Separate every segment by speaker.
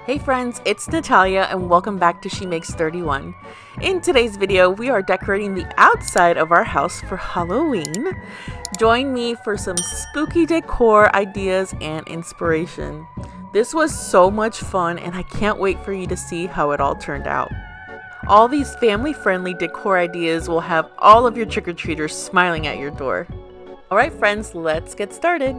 Speaker 1: Hey friends, it's Natalia and welcome back to She Makes 31. In today's video, we are decorating the outside of our house for Halloween. Join me for some spooky decor ideas and inspiration. This was so much fun and I can't wait for you to see how it all turned out. All these family-friendly decor ideas will have all of your trick-or-treaters smiling at your door. Alright friends, let's get started.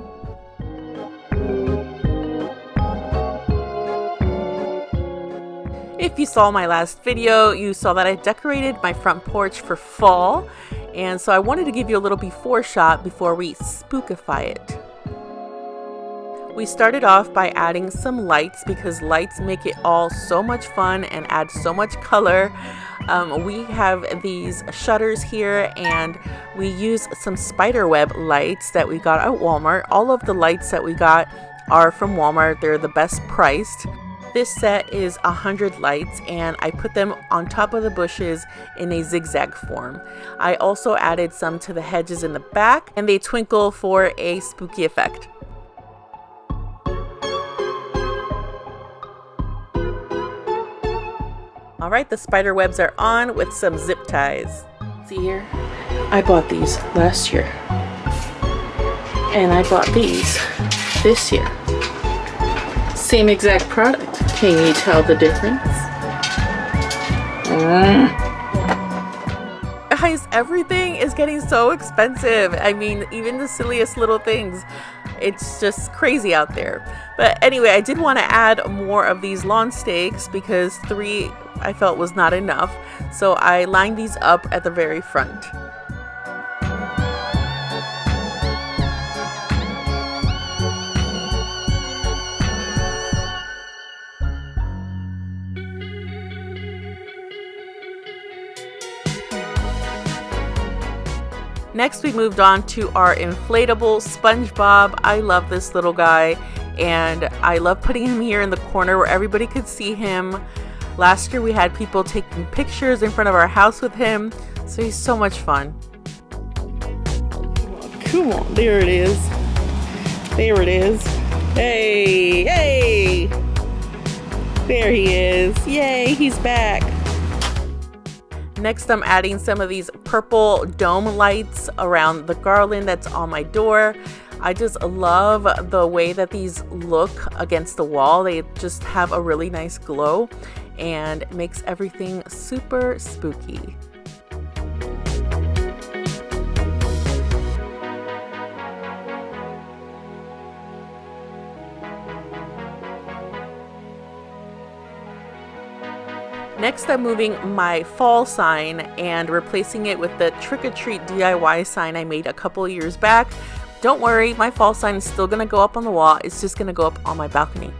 Speaker 1: If you saw my last video, you saw that I decorated my front porch for fall, and so I wanted to give you a little before shot before we spookify it. We started off by adding some lights because lights make it all so much fun and add so much color. We have these shutters here and we use some spiderweb lights that we got at Walmart. All of the lights that we got are from Walmart. They're the best priced. This set is 100 lights and I put them on top of the bushes in a zigzag form. I also added some to the hedges in the back and they twinkle for a spooky effect. Alright, the spider webs are on with some zip ties. See here? I bought these last year. And I bought these this year. Same exact product. Can you tell the difference? Guys, everything is getting so expensive. I mean, even the silliest little things. It's just crazy out there. But anyway, I did want to add more of these lawn stakes because 3 I felt was not enough. So I lined these up at the very front. Next, we moved on to our inflatable SpongeBob. I love this little guy and I love putting him here in the corner where everybody could see him. Last year we had people taking pictures in front of our house with him, so he's so much fun. Come on, there it is. There it is. Hey, hey! There he is. Yay, he's back. Next, I'm adding some of these purple dome lights around the garland that's on my door. I just love the way that these look against the wall. They just have a really nice glow and it makes everything super spooky. Next, I'm moving my fall sign and replacing it with the trick-or-treat DIY sign I made a couple years back. Don't worry, my fall sign is still gonna go up on the wall. It's just gonna go up on my balcony.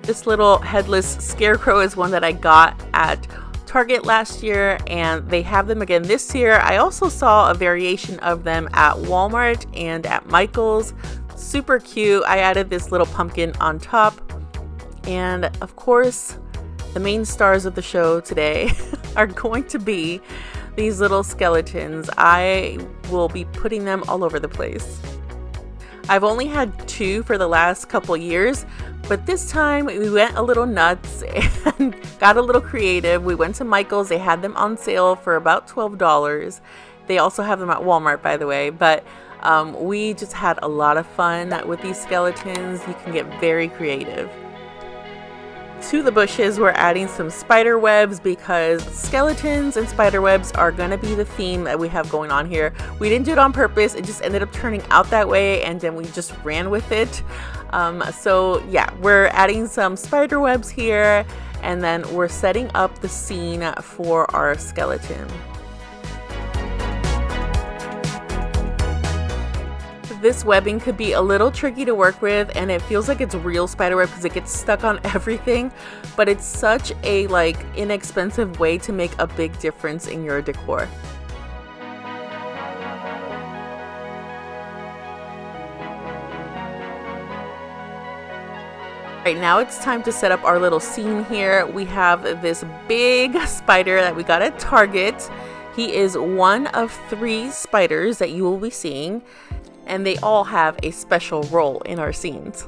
Speaker 1: This little headless scarecrow is one that I got at Target last year and they have them again this year. I also saw a variation of them at Walmart and at Michael's. Super cute. I added this little pumpkin on top. And of course, the main stars of the show today are going to be these little skeletons. I will be putting them all over the place. I've only had 2 for the last couple years, but this time we went a little nuts and got a little creative. We went to Michael's. They had them on sale for about $12. They also have them at Walmart, by the way, but we just had a lot of fun with these skeletons. You can get very creative. To the bushes, we're adding some spider webs because skeletons and spider webs are going to be the theme that we have going on here. We didn't do it on purpose. It just ended up turning out that way and then we just ran with it. So yeah, we're adding some spider webs here and then we're setting up the scene for our skeleton. This webbing could be a little tricky to work with and it feels like it's real spiderweb because it gets stuck on everything, but it's such a inexpensive way to make a big difference in your decor. Right now it's time to set up our little scene here. We have this big spider that we got at Target. He is one of 3 spiders that you will be seeing, and they all have a special role in our scenes.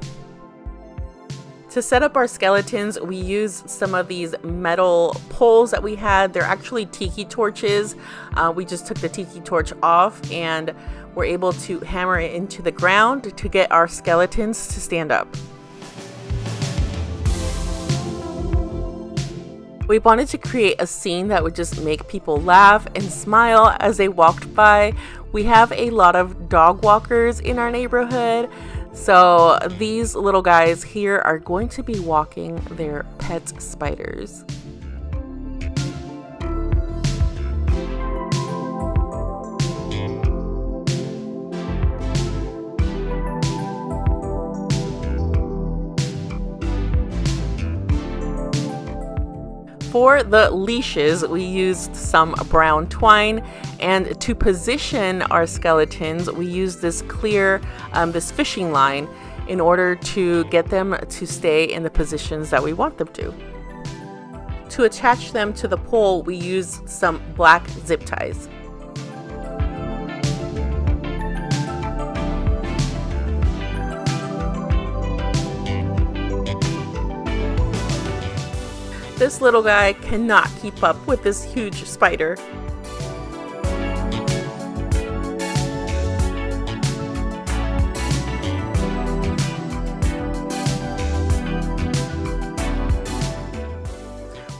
Speaker 1: To set up our skeletons, we use some of these metal poles that we had. They're actually tiki torches. We just took the tiki torch off and we're able to hammer it into the ground to get our skeletons to stand up. We wanted to create a scene that would just make people laugh and smile as they walked by. We have a lot of dog walkers in our neighborhood, so these little guys here are going to be walking their pet spiders. For the leashes, we used some brown twine, and to position our skeletons, we used this clear, this fishing line in order to get them to stay in the positions that we want them to. To attach them to the pole, we used some black zip ties. This little guy cannot keep up with this huge spider.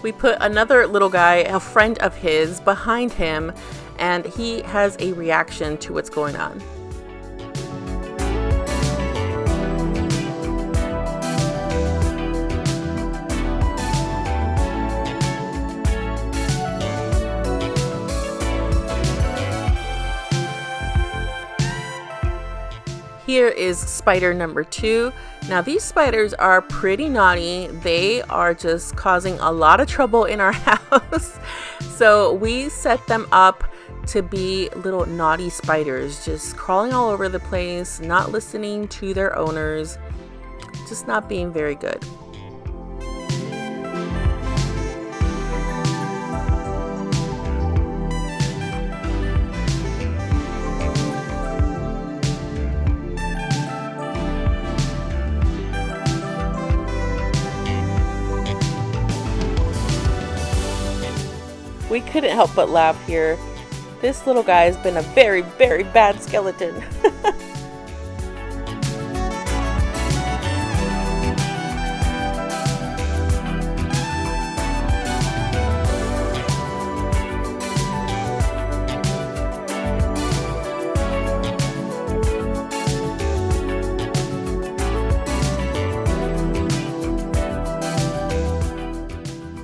Speaker 1: We put another little guy, a friend of his, behind him, and he has a reaction to what's going on. Here is spider number 2. Now these spiders are pretty naughty. They are just causing a lot of trouble in our house. So we set them up to be little naughty spiders, just crawling all over the place, not listening to their owners, just not being very good. We couldn't help but laugh here. This little guy has been a very, very bad skeleton.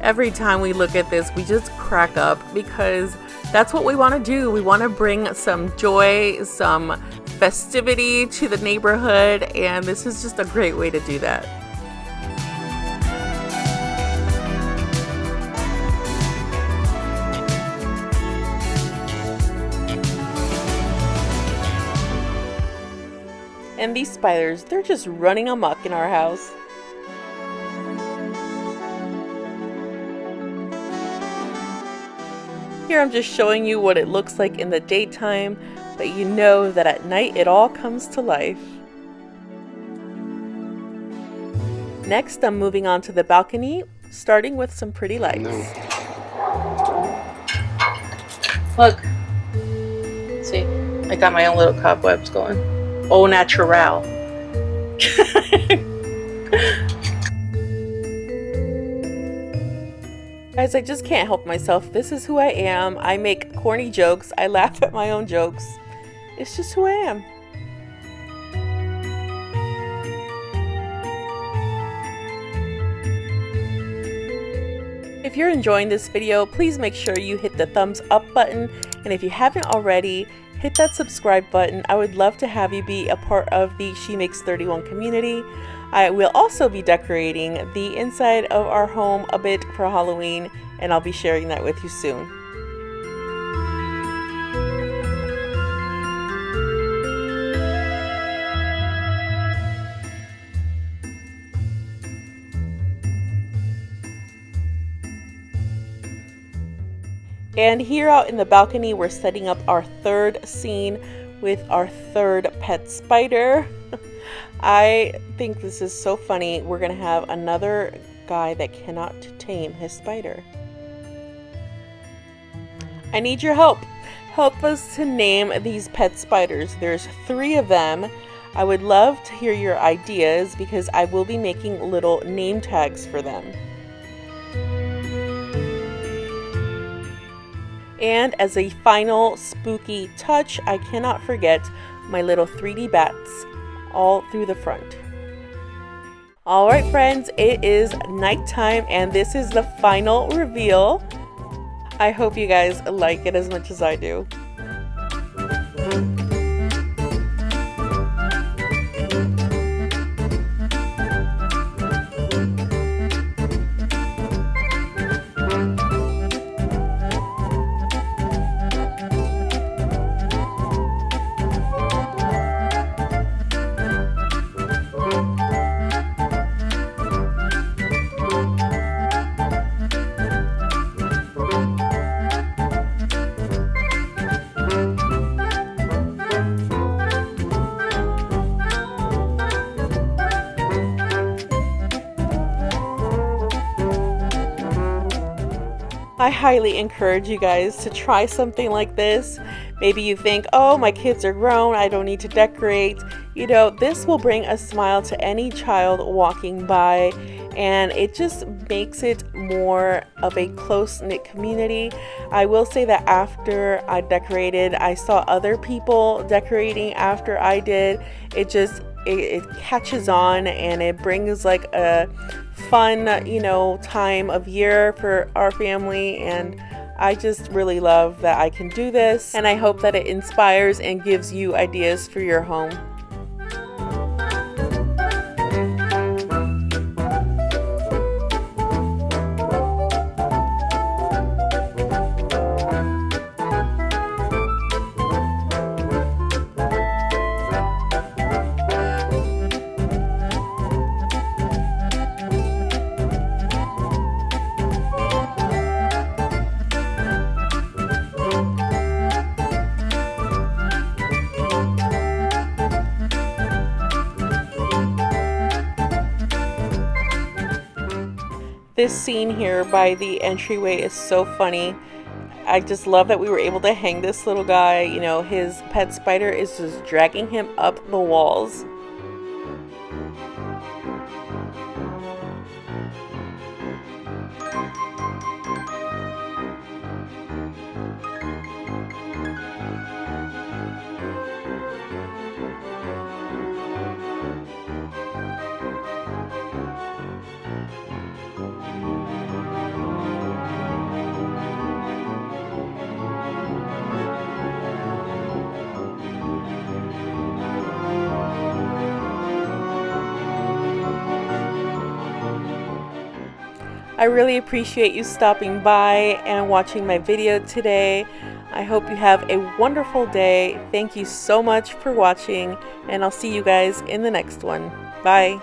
Speaker 1: Every time we look at this, we just crack up because that's what we want to do. We want to bring some joy, some festivity to the neighborhood, and this is just a great way to do that. And these spiders, they're just running amok in our house. Here I'm just showing you what it looks like in the daytime, but you know that at night it all comes to life. Next, I'm moving on to the balcony, starting with some pretty lights.
Speaker 2: Look. See, I got my own little cobwebs going. Au natural.
Speaker 1: Guys, I just can't help myself. This is who I am. I make corny jokes. I laugh at my own jokes. It's just who I am. If you're enjoying this video, please make sure you hit the thumbs up button. And if you haven't already, hit that subscribe button. I would love to have you be a part of the She Makes 31 community. I will also be decorating the inside of our home a bit for Halloween, and I'll be sharing that with you soon. And here out in the balcony, we're setting up our third scene with our third pet spider. I think this is so funny. We're gonna have another guy that cannot tame his spider. I need your help. Help us to name these pet spiders. There's 3 of them. I would love to hear your ideas because I will be making little name tags for them. And as a final spooky touch, I cannot forget my little 3D bats all through the front. Alright friends, it is nighttime and this is the final reveal. I hope you guys like it as much as I do. I highly encourage you guys to try something like this. Maybe you think, oh, my kids are grown, I don't need to decorate. You know, this will bring a smile to any child walking by, and it just makes it more of a close-knit community. I will say that after I decorated, I saw other people decorating after I did. It catches on and it brings like a fun, you know, time of year for our family, and I just really love that I can do this, and I hope that it inspires and gives you ideas for your home. This scene here by the entryway is so funny. I just love that we were able to hang this little guy. You know, his pet spider is just dragging him up the walls. I really appreciate you stopping by and watching my video today. I hope you have a wonderful day. Thank you so much for watching, and I'll see you guys in the next one. Bye.